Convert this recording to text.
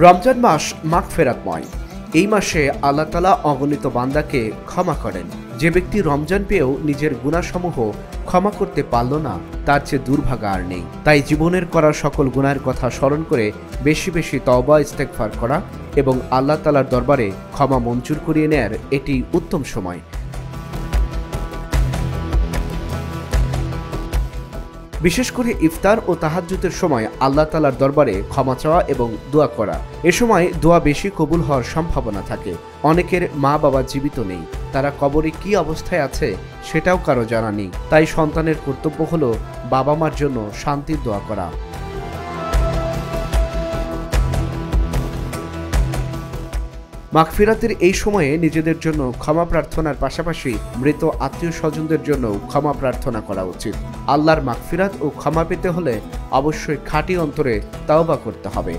রমজান মাস মাগফিরাতময়। এই মাসে আল্লাহ তাআলা অগণিত বান্দাকে ক্ষমা করেন। যে ব্যক্তি রমজান পেয়েও নিজের গুনাহসমূহ ক্ষমা করতে পারল না, তার চেয়ে দুর্ভাগা আর নেই। তাই জীবনের করা সকল গুনাহের কথা স্মরণ করে বেশি বেশি তওবা ইস্তেগফার করা এবং আল্লাহ তাআলার দরবারে ক্ষমা মঞ্জুর করিয়ে নেয়ার এটি উত্তম সময়। বিশেষ করে ইফতার ও তাহাজ্জুদের সময় আল্লাহ তাআলার দরবারে ক্ষমা চাওয়া এবং দোয়া করা। এ সময় দোয়া বেশি কবুল হওয়ার সম্ভাবনা থাকে। অনেকের মা বাবা জীবিত নেই, তারা কবরে কি অবস্থায় আছে সেটাও কারো জানা নেই। তাই সন্তানের কর্তব্য হলো বাবা মার জন্য শান্তির দোয়া করা। মাগফিরাতের এই সময়ে নিজেদের জন্য ক্ষমা প্রার্থনার পাশাপাশি মৃত আত্মীয় স্বজনদের জন্য ক্ষমা প্রার্থনা করা উচিত। আল্লাহর মাগফিরাত ও ক্ষমা পেতে হলে অবশ্যই খাঁটি অন্তরে তাওবা করতে হবে।